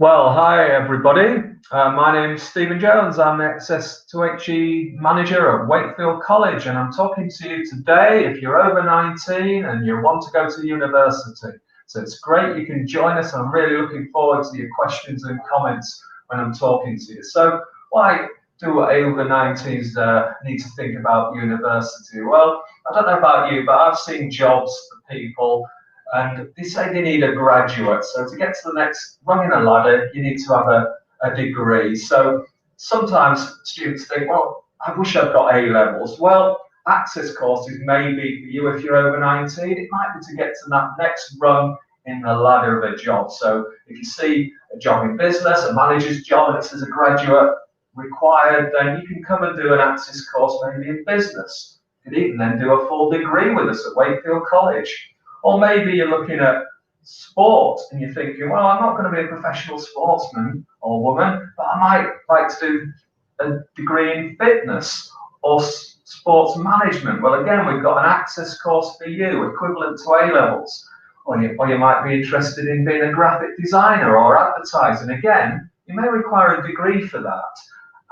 Well, hi everybody. My name's Stephen Jones. I'm the Access2HE manager at Wakefield College, and I'm talking to you today if you're over 19 and you want to go to university. So it's great you can join us. I'm really looking forward to your questions and comments when I'm talking to you. So why do over 19s need to think about university? Well, I don't know about you, but I've seen jobs for people and they say they need a graduate. So to get to the next rung in the ladder, you need to have a degree. So sometimes students think, well, I wish I'd got A-levels. Well, access courses may be for you if you're over 19. It might be to get to that next rung in the ladder of a job. So if you see a job in business, a manager's job, and it says a graduate required, then you can come and do an access course maybe in business. You could even then do a full degree with us at Wakefield College. Or maybe you're looking at sport and you're thinking, well, I'm not going to be a professional sportsman or woman, but I might like to do a degree in fitness or sports management. Well, again, we've got an access course for you, equivalent to A-levels. Or you might be interested in being a graphic designer or advertising. Again, you may require a degree for that.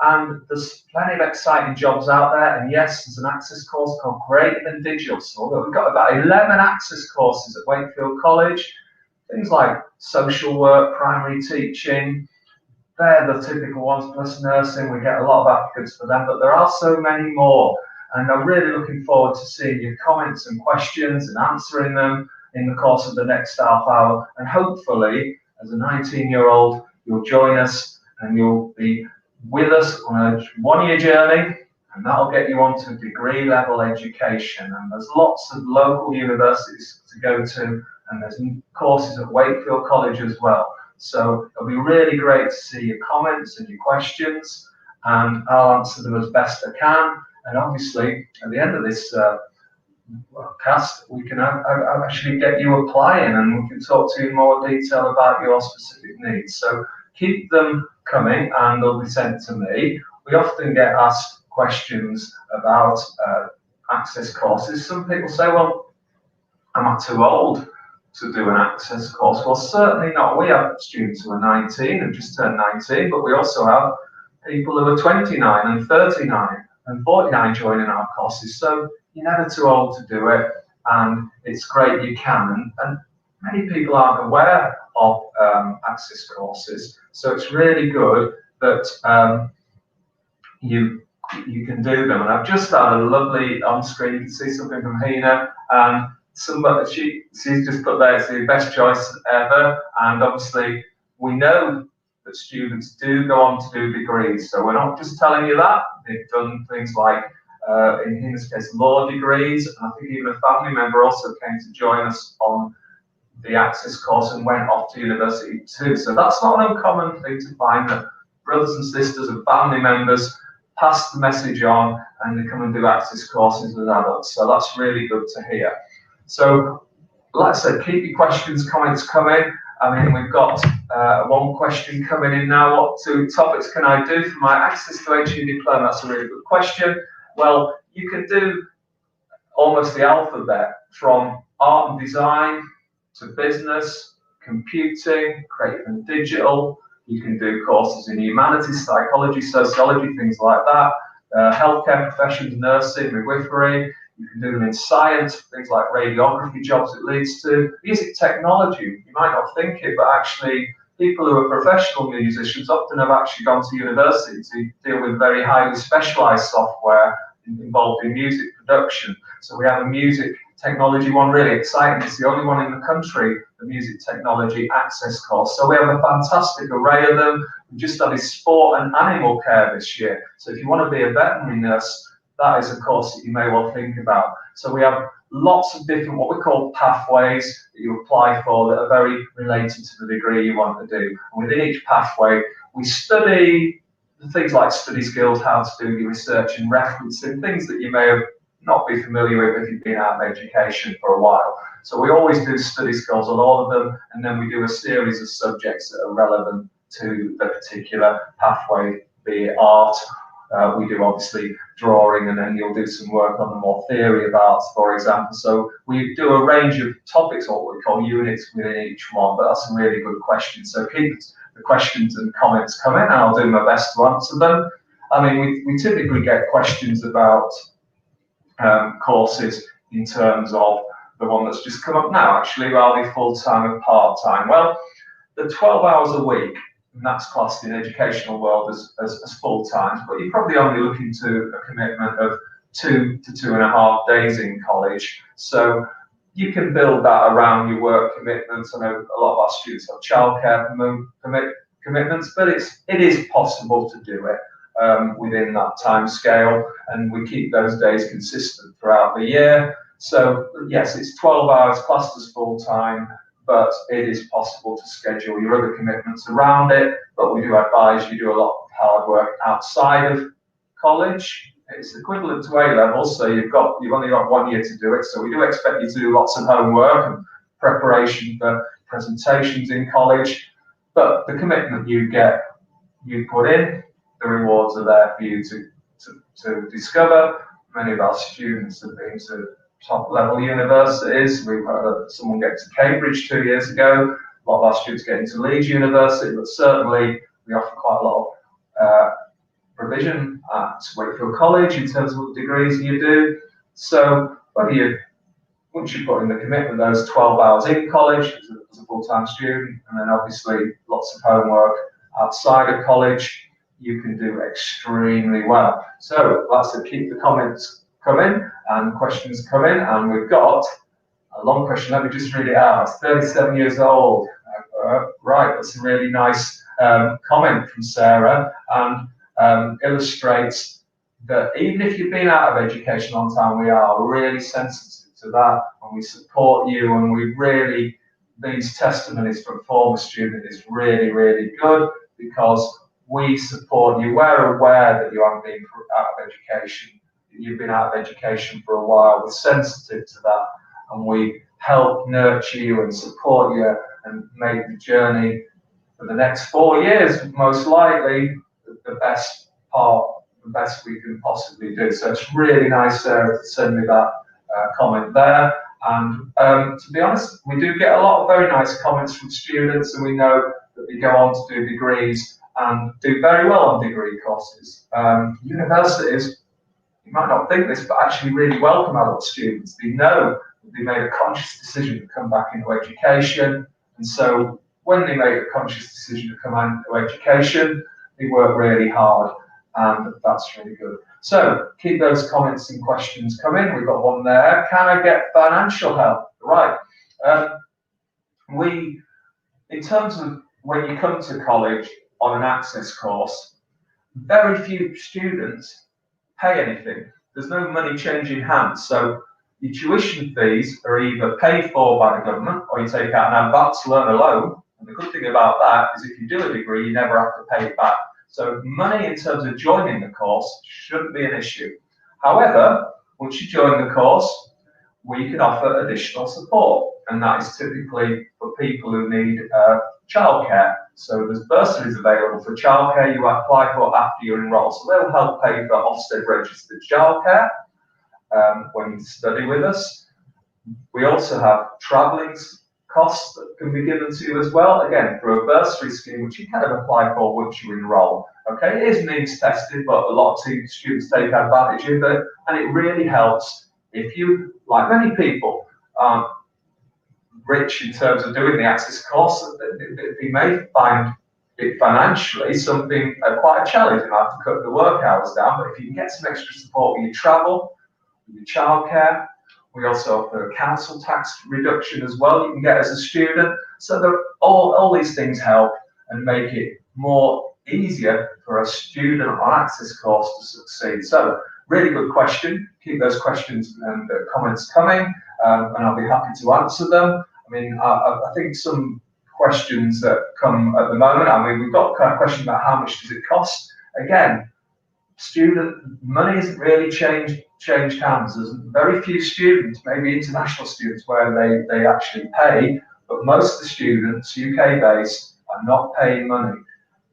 And there's plenty of exciting jobs out there. And yes, there's an access course called Greater Than Digital. So we've got about 11 access courses at Wakefield College. Things like social work, primary teaching, they're the typical ones, plus nursing. We get a lot of applicants for them, but there are so many more. And I'm really looking forward to seeing your comments and questions and answering them in the course of the next half hour. And hopefully, as a 19-year-old, you'll join us and you'll be with us on a one-year journey, and that'll get you onto degree level education. And there's lots of local universities to go to, and there's courses at Wakefield College as well. So it'll be really great to see your comments and your questions, and I'll answer them as best I can. And obviously, at the end of this cast, we can actually get you applying, and we can talk to you in more detail about your specific needs. So keep them coming, and they'll be sent to me. We often get asked questions about access courses. Some people say, well, am I too old to do an access course? Well, certainly not. We have students who are 19 and just turned 19, but we also have people who are 29 and 39 and 49 joining our courses. So you're never too old to do it, and it's great you can. And many people aren't aware of access courses, so it's really good that you can do them. And I've just had a lovely on screen. You can see something from Hina, and somebody she's just put there, it's the best choice ever. And obviously, we know that students do go on to do degrees, so we're not just telling you that. They've done things like, in Hina's case, law degrees, and I think even a family member also came to join us on the access course and went off to university too. So that's not an uncommon thing to find, that brothers and sisters and family members pass the message on and they come and do access courses as adults. So that's really good to hear. So like I said, keep your questions, comments coming. I mean, we've got one question coming in now. What two topics can I do for my Access2HE diploma? That's a really good question. Well, you can do almost the alphabet, from art and design to business, computing, creative and digital. You can do courses in humanities, psychology, sociology, things like that. Healthcare professions, nursing, midwifery. You can do them in science, things like radiography jobs it leads to. Music technology, you might not think it, but actually people who are professional musicians often have actually gone to university to deal with very highly specialized software involved in music production. So we have a music technology one, really exciting. It's the only one in the country, the music technology access course. So we have a fantastic array of them. We just studied sport and animal care this year. So if you want to be a veterinary nurse, that is a course that you may well think about. So we have lots of different, what we call pathways, that you apply for that are very related to the degree you want to do. And within each pathway, we study things like study skills, how to do your research and referencing, things that you may have not be familiar with if you've been out of education for a while. So we always do study skills on all of them, and then we do a series of subjects that are relevant to the particular pathway, be it art. We do obviously drawing, and then you'll do some work on the more theory of arts, for example. So we do a range of topics, or what we call units within each one, but that's a really good question. So keep the questions and comments come in, and I'll do my best to answer them. I mean, we typically get questions about courses in terms of the one that's just come up now, actually, will I be full-time or part-time? Well, the 12 hours a week, and that's classed in the educational world as full-time, but you're probably only looking to a commitment of 2 to 2.5 days in college. So you can build that around your work commitments. I know a lot of our students have childcare commitments, but it is possible to do it within that time scale, and we keep those days consistent throughout the year. So yes, it's 12 hours classed as full-time, but it is possible to schedule your other commitments around it. But we do advise you do a lot of hard work outside of college. It's equivalent to A-levels, so you've only got 1 year to do it. So we do expect you to do lots of homework and preparation for presentations in college. But the commitment you put in, the rewards are there for you to discover. Many of our students have been to top-level universities. We've had someone get to Cambridge 2 years ago. A lot of our students get into Leeds University, but certainly we offer quite a lot of provision at Wakefield College in terms of what degrees you do. So once you put in the commitment, those 12 hours in college as a full-time student, and then obviously lots of homework outside of college, you can do extremely well. So that's to keep the comments coming and questions coming, and we've got a long question. Let me just read it out. 37 years old. Right, that's a really nice comment from Sarah, and illustrates that even if you've been out of education a long time, we are really sensitive to that, and we support you, and we really, these testimonies from former students is really, really good, because we support you. We're aware that you haven't been out of education, you've been out of education for a while. We're sensitive to that, and we help nurture you and support you and make the journey for the next 4 years, most likely, the best we can possibly do. So it's really nice, Sarah, to send me that comment there. And to be honest, we do get a lot of very nice comments from students, and we know that they go on to do degrees and do very well on degree courses. Universities, you might not think this, but actually really welcome adult students. They know that they made a conscious decision to come back into education, and so when they make a conscious decision to come into education, they work really hard, and that's really good. So keep those comments and questions coming. We've got one there. Can I get financial help? Right. In terms of when you come to college on an access course, very few students pay anything. There's no money changing hands. So your tuition fees are either paid for by the government, or you take out an advance learner loan. And the good thing about that is if you do a degree, you never have to pay it back. So money in terms of joining the course shouldn't be an issue. However, once you join the course, we can offer additional support, and that is typically for people who need childcare. So there's bursaries available for childcare you apply for after you enrol. So they'll help pay for Ofsted registered childcare when you study with us. We also have travelling costs that can be given to you as well, again, through a bursary scheme, which you kind of apply for once you enrol. Okay, it is means tested, but a lot of students take advantage of it, and it really helps if you, like many people, aren't rich in terms of doing the access course. They may find it financially something quite a challenge and have to cut the work hours down, but if you can get some extra support with your travel, with your childcare, we also offer a council tax reduction as well you can get as a student. So all these things help and make it more easier for a student on access course to succeed. So really good question. Keep those questions and comments coming, and I'll be happy to answer them. I mean, I think some questions that come at the moment, I mean, we've got a question about how much does it cost. Again, student money isn't really changed hands. There's very few students, maybe international students, where they actually pay, but most of the students, UK based, are not paying money.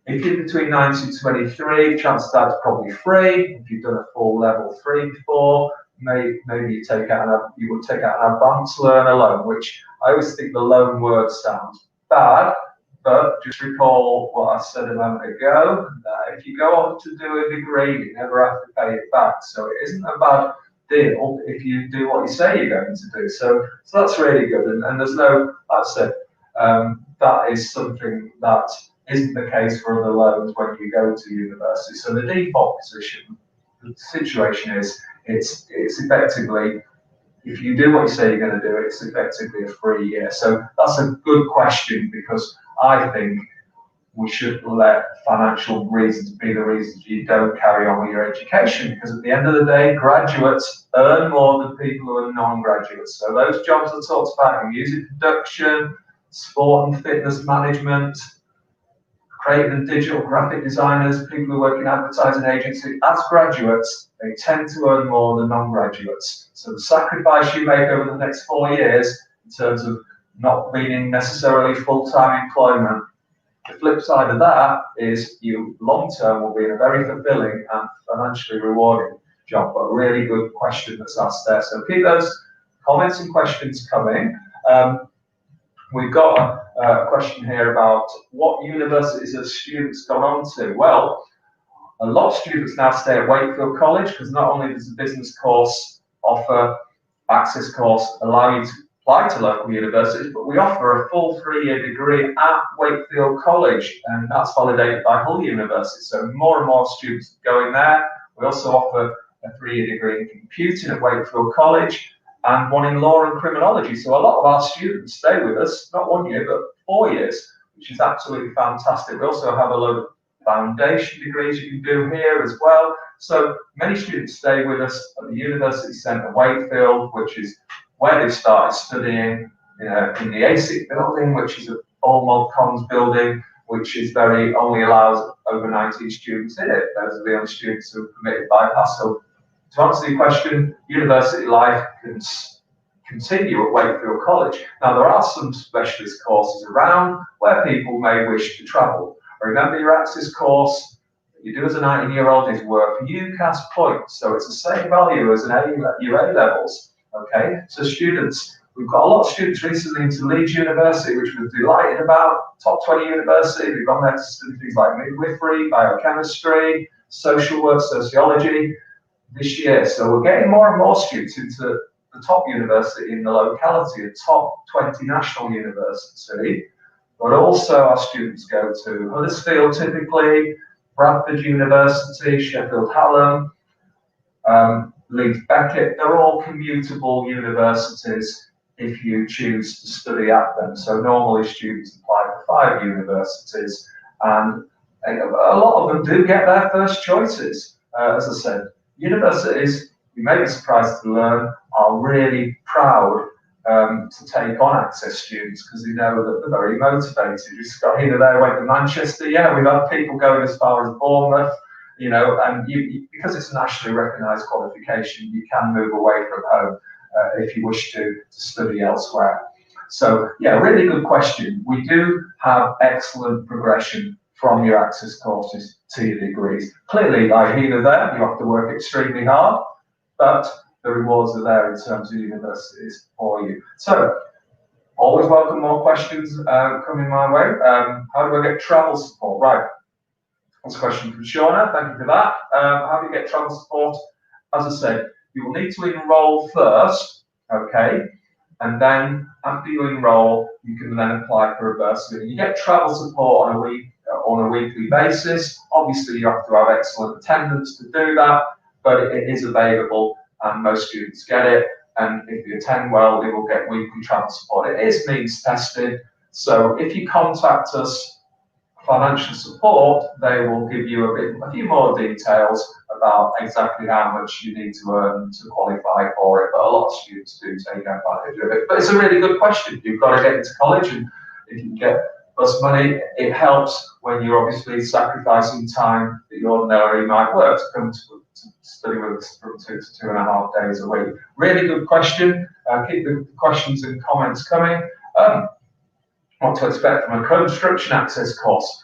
If you're between 19 and 23, chances are it's probably free. If you've done a full level 3 before, maybe you would take out an advanced learner loan, which I always think the loan word sounds bad, but just recall what I said a moment ago, that if you go on to do a degree, you never have to pay it back. So it isn't a bad deal if you do what you say you're going to do. So that's really good. And there's no, like I said, that is something that isn't the case for other loans when you go to university. So the default position, the situation is, it's effectively, if you do what you say you're going to do, it's effectively a free year. So that's a good question, because I think we should let financial reasons be the reasons you don't carry on with your education, because at the end of the day, graduates earn more than people who are non-graduates. So those jobs I talked about in music production, sport and fitness management, creative and digital graphic designers, people who work in advertising agencies, as graduates, they tend to earn more than non-graduates. So the sacrifice you make over the next 4 years in terms of not being in necessarily full-time employment, the flip side of that is you long-term will be in a very fulfilling and financially rewarding job. But a really good question that's asked there. So keep those comments and questions coming. We've got a question here about what universities have students gone on to. Well, a lot of students now stay at Wakefield College, because not only does the business course offer access course allow you to apply to local universities, but we offer a full 3-year degree at Wakefield College, and that's validated by Hull University. So more and more students going there. We also offer a 3-year degree in computing at Wakefield College, and one in law and criminology. So a lot of our students stay with us, not 1 year, but 4 years, which is absolutely fantastic. We also have a load of foundation degrees you can do here as well. So many students stay with us at the University Centre Wakefield, which is where they started studying, in the ASIC building, which is a full mod comms building, which is only allows over 19 students in it. Those are the only students who are permitted bypass. So to answer your question, university life can continue at Wakefield College. Now, there are some specialist courses around where people may wish to travel. Remember, your access course that you do as a 19-year-old is worth UCAS points, so it's the same value as your A-levels. Okay, so students, we've got a lot of students recently into Leeds University, which we're delighted about, top 20 university. We've gone there to study things like midwifery, biochemistry, social work, sociology this year. So we're getting more and more students into the top university in the locality, a top 20 national university. But also our students go to Huddersfield typically, Bradford University, Sheffield Hallam, Leeds Beckett. They're all commutable universities if you choose to study at them. So normally students apply for 5 universities, and a lot of them do get their first choices. As I said, universities, you may be surprised to learn, are really proud to take on access students, because they know that they're very motivated. You just got here today, went to Manchester. Yeah, we've had people going as far as Bournemouth, and because it's a nationally recognised qualification, you can move away from home if you wish to study elsewhere. So yeah, really good question. We do have excellent progression from your access courses to your degrees. Clearly, like here there, you have to work extremely hard, but the rewards are there in terms of universities for you. So, always welcome more questions coming my way. How do I get travel support? Right, that's a question from Shauna. Thank you for that. How do you get travel support? As I said, you will need to enrol first, okay? And then after you enrol, you can then apply for a bursary. You get travel support on a weekly basis. Obviously, you have to have excellent attendance to do that, but it is available, and most students get it. And if you attend well, they will get weekly travel support. It is means tested. So if you contact us financial support, they will give you a few more details about exactly how much you need to earn to qualify for it. But a lot of students do take advantage of it. But it's a really good question. You've got to get into college, and if you get bus money, it helps when you're obviously sacrificing time that you ordinarily might work to come to study with us from 2 to 2.5 days a week. Really good question. Keep the questions and comments coming. What to expect from a construction access course.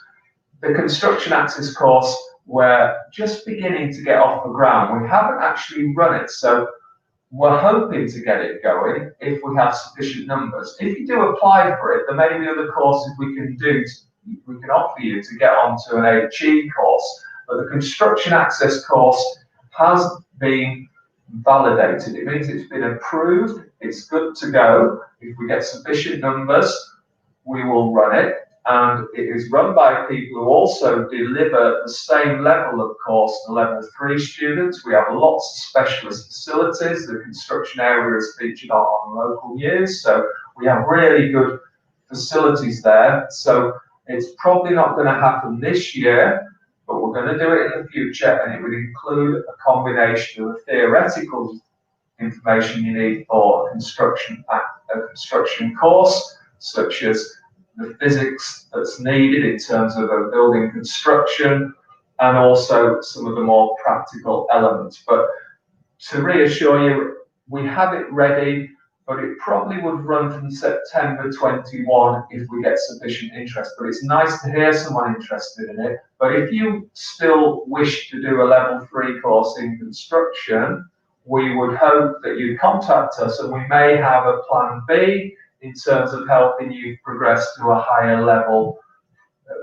The construction access course, we're just beginning to get off the ground. We haven't actually run it, so we're hoping to get it going if we have sufficient numbers. If you do apply for it, there may be other courses we can do we can offer you to get onto an HE course, but the construction access course has been validated. It means it's been approved, it's good to go. If we get sufficient numbers, we will run it, and it is run by people who also deliver the same level of course to level 3 students. We have lots of specialist facilities. The construction area is featured on local years, so we have really good facilities there. So it's probably not going to happen this year, but we're going to do it in the future, and it would include a combination of the theoretical information you need for a construction course, such as the physics that's needed in terms of a building construction, and also some of the more practical elements. But to reassure you, we have it ready, but it probably would run from September 21 if we get sufficient interest. But it's nice to hear someone interested in it. But if you still wish to do a level 3 course in construction, we would hope that you contact us, and we may have a plan B in terms of helping you progress to a higher level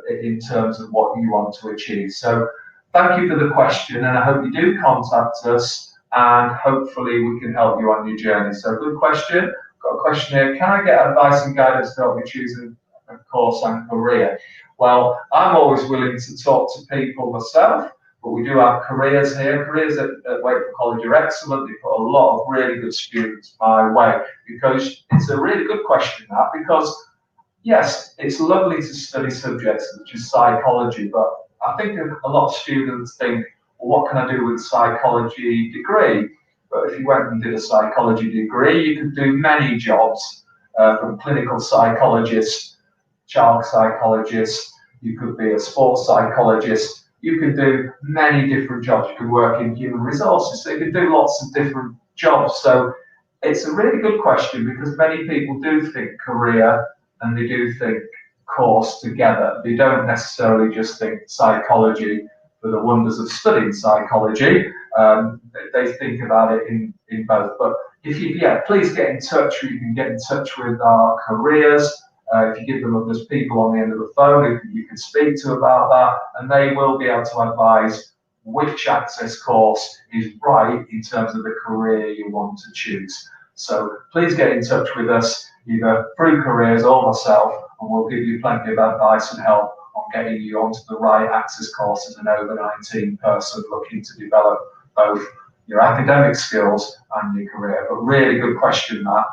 in terms of what you want to achieve. So thank you for the question, and I hope you do contact us, and hopefully we can help you on your journey. So good question. Got a question here. Can I get advice and guidance to help me choosing a course and career? Well, I'm always willing to talk to people myself, but we do have careers here. Careers at Wakefield College are excellent. They put a lot of really good students my way, because it's a really good question, that, because yes, it's lovely to study subjects such as psychology, but I think a lot of students think, well, what can I do with a psychology degree? But if you went and did a psychology degree, you could do many jobs, from clinical psychologist, child psychologist, you could be a sports psychologist, you could do many different jobs. You could work in human resources, so you could do lots of different jobs. So it's a really good question, because many people do think career and they do think course together. They don't necessarily just think psychology for the wonders of studying psychology. They think about it in both. But if you, please get in touch. You can get in touch with our careers. If you give them, there's people on the end of the phone who you can speak to about that, and they will be able to advise which access course is right in terms of the career you want to choose. So please get in touch with us, either through careers or myself, and we'll give you plenty of advice and help on getting you onto the right access course as an over 19 person looking to develop both your academic skills and your career. But really good question, that.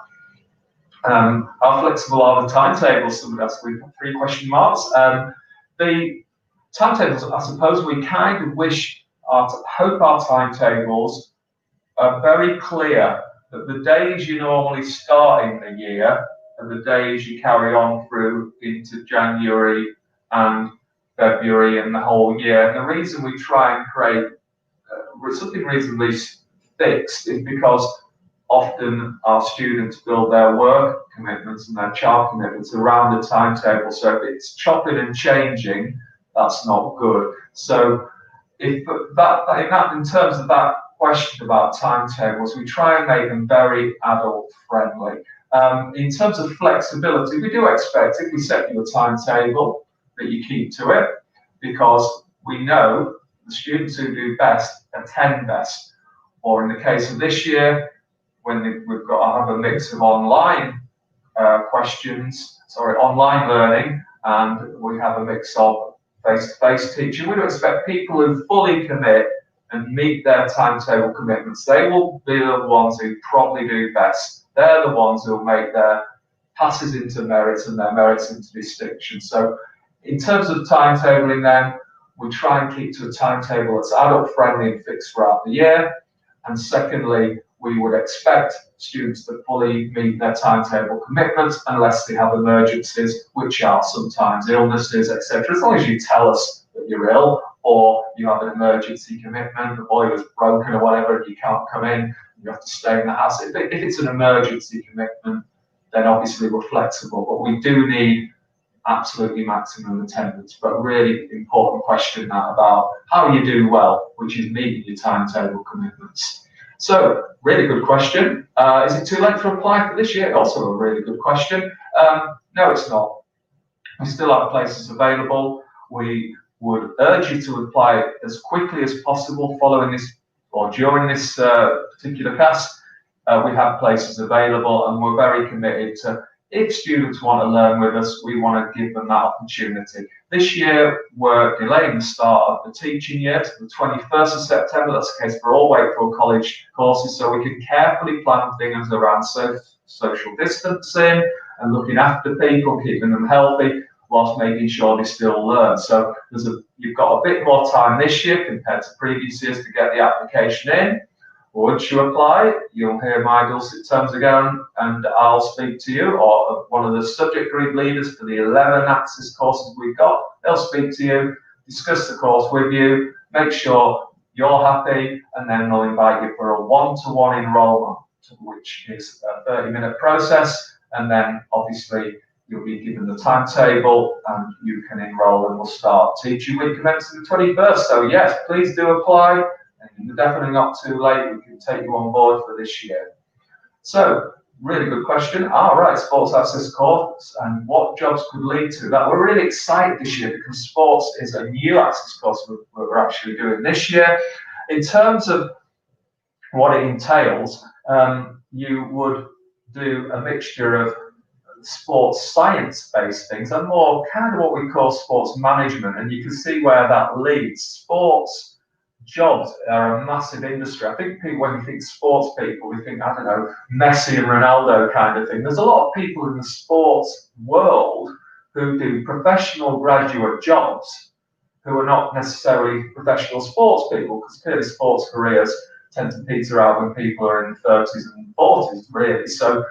How flexible are the timetables? Somebody asked with 3 question marks. The timetables, I suppose we kind of hope our timetables are very clear, that the days you normally start in the year are the days you carry on through into January and February and the whole year. And the reason we try and create something reasonably fixed is because often our students build their work commitments and their child commitments around the timetable. So if it's chopping and changing, that's not good. So if in terms of that question about timetables, we try and make them very adult friendly. In terms of flexibility, we do expect, if we set you a timetable, that you keep to it, because we know the students who do best attend best. Or in the case of this year, when we've got to have a mix of online online learning, and we have a mix of face-to-face teaching, we do expect people who fully commit and meet their timetable commitments. They will be the ones who probably do best. They're the ones who will make their passes into merits and their merits into distinction. So in terms of timetabling, then, we try and keep to a timetable that's adult friendly and fixed throughout the year. And secondly, we would expect students to fully meet their timetable commitments unless they have emergencies, which are sometimes illnesses, etc. As long as you tell us that you're ill, or you have an emergency commitment, the boiler's broken or whatever, and you can't come in, you have to stay in the house. If it's an emergency commitment, then obviously we're flexible, but we do need absolutely maximum attendance. But really important question now about how you do well, which is meeting your timetable commitments. So, really good question. Is it too late to apply for this year? Also a really good question. No, it's not. We still have places available. We would urge you to apply as quickly as possible following this or during this particular cast. We have places available, and we're very committed to, if students want to learn with us, we want to give them that opportunity. This year, we're delaying the start of the teaching year to the 21st of September. That's the case for all Wakefield College courses, so we can carefully plan things around social distancing and looking after people, keeping them healthy, whilst making sure they still learn. So you've got a bit more time this year compared to previous years to get the application in. Once you apply, you'll hear my dulcet tones again, and I'll speak to you, or one of the subject group leaders for the 11 Access courses we've got. They'll speak to you, discuss the course with you, make sure you're happy, and then they'll invite you for a one-to-one enrolment, which is a 30-minute process, and then obviously you'll be given the timetable and you can enroll, and we'll start teaching week commencing the 21st. So yes, please do apply. And you're definitely not too late. We can take you on board for this year. So, really good question. All right, sports access course and what jobs could lead to that. We're really excited this year because sports is a new access course we're actually doing this year. In terms of what it entails, you would do a mixture of sports science-based things and more kind of what we call sports management, and you can see where that leads. Sports jobs are a massive industry. I think people, when you think sports people, we think, I don't know, Messi and Ronaldo kind of thing. There's a lot of people in the sports world who do professional graduate jobs who are not necessarily professional sports people, because clearly sports careers tend to peter out when people are in the 30s and 40s, really. So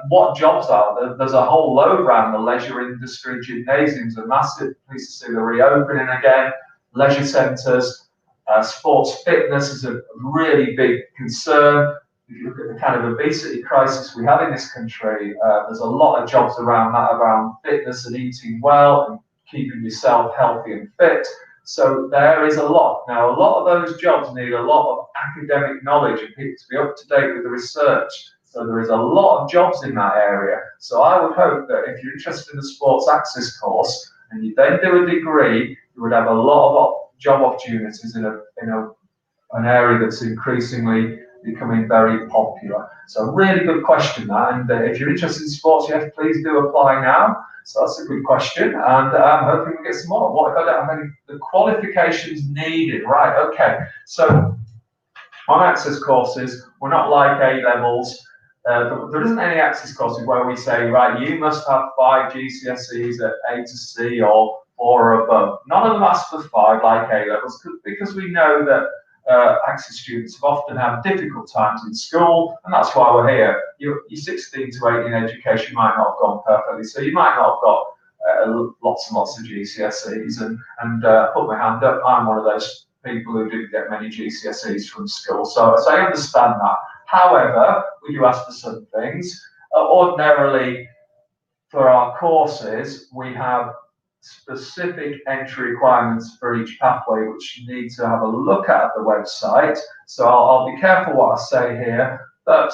what jobs are there? There's a whole load around the leisure industry. Gymnasiums are massive. Pleased to see they're reopening again. Leisure centres. Sports fitness is a really big concern. If you look at the kind of obesity crisis we have in this country, there's a lot of jobs around that, around fitness and eating well and keeping yourself healthy and fit. So there is a lot. Now, a lot of those jobs need a lot of academic knowledge and people to be up to date with the research. So there is a lot of jobs in that area. So I would hope that if you're interested in the sports access course and you then do a degree, you would have a lot of job opportunities in an area that's increasingly becoming very popular. So really good question that, and if you're interested in sports, yes, please do apply now. So that's a good question, and I'm hoping we get some more. What if I don't have any? The qualifications needed, right? Okay, so on access courses, we're not like A-levels. There isn't any access courses where we say, right, you must have 5 GCSEs at A to C or 4 or above. None of them ask for 5 like A-levels, because we know that access students have often had difficult times in school, and that's why we're here. You're 16 to 18 education might not have gone perfectly, so you might not have got lots and lots of GCSEs, and put my hand up, I'm one of those people who didn't get many GCSEs from school, so I understand that. However, we do ask for some things. Ordinarily, for our courses, we have specific entry requirements for each pathway, which you need to have a look at the website. So I'll be careful what I say here, but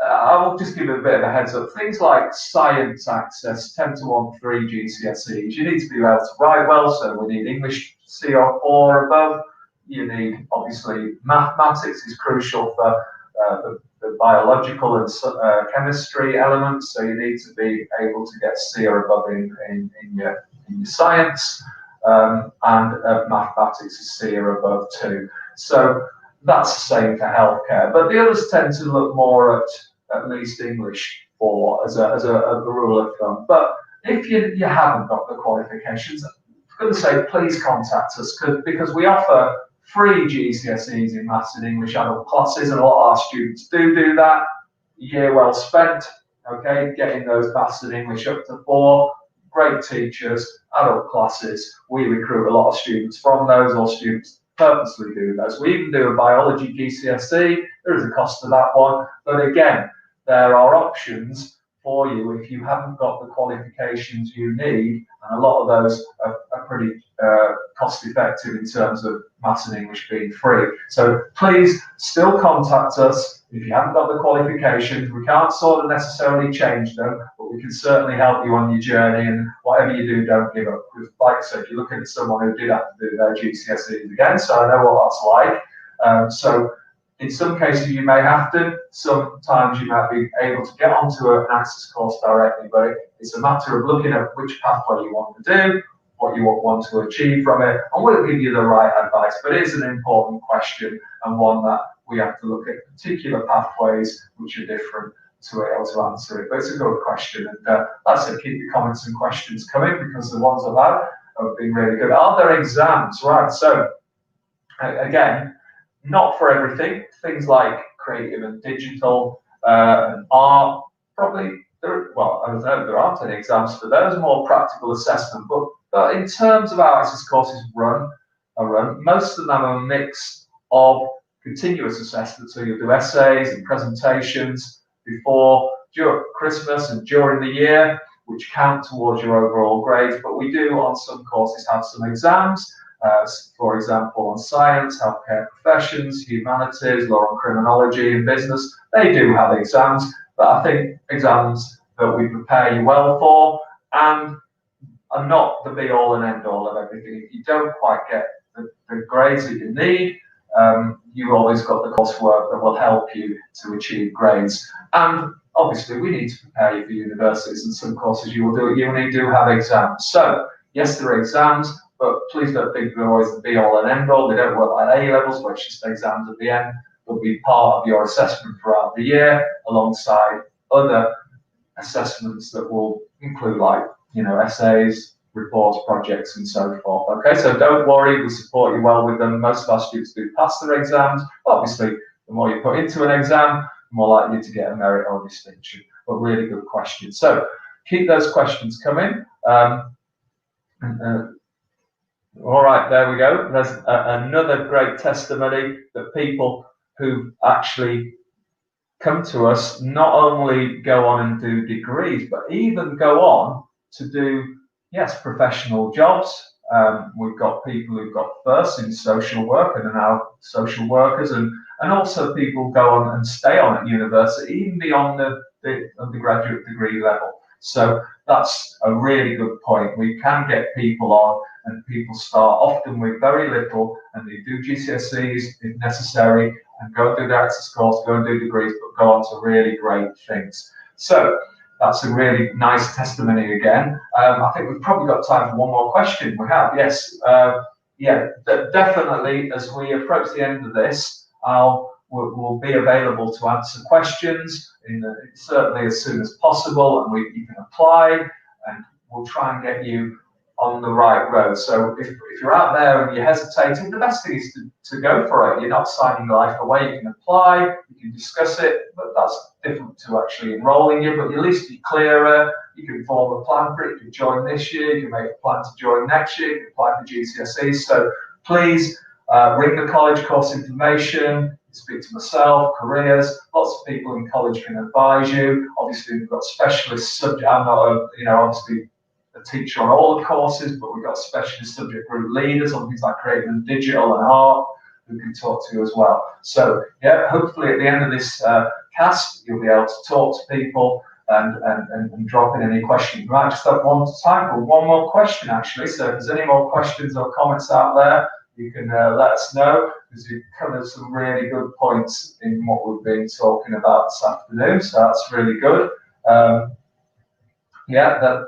I will just give you a bit of a heads up. Things like science access, 10 to 1, 3 GCSEs, you need to be able to write well, so we need English C or 4 or above. You need, obviously, mathematics is crucial for the biological and chemistry elements, so you need to be able to get C or above in your science, and mathematics is C or above too. So that's the same for healthcare, but the others tend to look more at least English 4 as a rule of thumb. But if you haven't got the qualifications, I'm going to say please contact us, because we offer free GCSEs in maths and English adult classes, and a lot of our students do that. Year well spent, okay, getting those maths and English up to 4. Great teachers, adult classes. We recruit a lot of students from those, or students purposely do those. We even do a biology GCSE. There is a cost to that one, but again, there are options for you if you haven't got the qualifications you need, and a lot of those are pretty cost effective in terms of maths and English being free. So please still contact us if you haven't got the qualifications. We can't sort of necessarily change them, but but we can certainly help you on your journey, and whatever you do, don't give up. Because like I said, you're looking at someone who did have to do their GCSEs again, so I know what that's like. So in some cases you may have to, sometimes you might be able to get onto an access course directly, but it's a matter of looking at which pathway you want to do, what you want to achieve from it, and we'll give you the right advice. But it is an important question, and one that we have to look at particular pathways which are different to be able to answer it. But it's a good question, and like I said, keep your comments and questions coming, because the ones I've had have been really good. Are there exams? Right, so again, not for everything. Things like creative and digital and art, probably, well, I don't know, there aren't any exams for those, more practical assessment. But in terms of how access courses are run, most of them are a mix of continuous assessment. So you'll do essays and presentations during Christmas and during the year, which count towards your overall grades. But we do, on some courses, have some exams. For example, on science, healthcare professions, humanities, law and criminology, and business, they do have exams, but I think exams that we prepare you well for, and are not the be-all and end-all of everything. If you don't quite get the grades that you need, you've always got the coursework that will help you to achieve grades. And obviously, we need to prepare you for universities, and some courses you will do at uni do have exams. So, yes, there are exams, but please don't think they're always the be-all and end-all. They don't work like A-levels, where it's just exams at the end. They'll be part of your assessment throughout the year, alongside other assessments that will include, like, essays, reports, projects, and so forth. Okay, so don't worry, we support you well with them. Most of our students do pass their exams. Obviously, the more you put into an exam, the more likely to get a merit or distinction. But really good question. So keep those questions coming. All right, there we go. There's another great testimony that people who actually come to us not only go on and do degrees, but even go on to do, yes, professional jobs. We've got people who've got firsts in social work and are now social workers, and also people go on and stay on at university, even beyond the undergraduate degree level. So that's a really good point. We can get people on, and people start often with very little, and they do GCSEs if necessary, and go and do their access course, go and do degrees, but go on to really great things. So that's a really nice testimony again. I think we've probably got time for one more question. We have, yes. Yeah, definitely, as we approach the end of this, we'll be available to answer questions certainly as soon as possible, and you can apply, and we'll try and get you on the right road. So if you're out there and you're hesitating, the best thing is to go for it. You're not signing your life away. You can apply, you can discuss it, but that's different to actually enrolling you. But at least you're clearer. You can form a plan for it. You can join this year. You can make a plan to join next year. You can apply for GCSEs. So please ring the college course information. Speak to myself, careers. Lots of people in college can advise you. Obviously, we've got specialist subject. I'm not obviously a teacher on all the courses, but we've got specialist subject group leaders on things like creative and digital and art who can talk to you as well. So yeah, hopefully at the end of this cast, you'll be able to talk to people and drop in any questions. We might just have time for one more question, actually. So if there's any more questions or comments out there, you can let us know, because you've covered some really good points in what we've been talking about this afternoon. So that's really good. Yeah,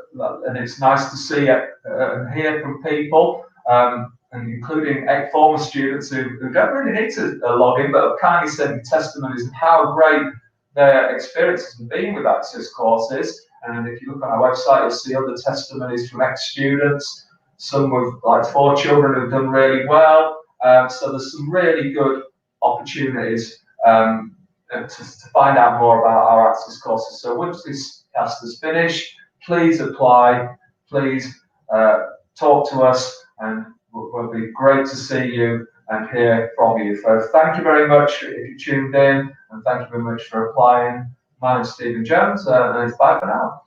and it's nice to see and hear from people, and including former students who don't really need to log in, but have kindly sent testimonies of how great their experiences have been with access courses. And if you look on our website, you'll see other testimonies from ex-students, some with like 4 children who've done really well. So there's some really good opportunities to find out more about our access courses. So once this cast is finished, please apply, please talk to us, and it'll be great to see you and hear from you. So thank you very much if you tuned in, and thank you very much for applying. My name's Stephen Jones, and it's bye for now.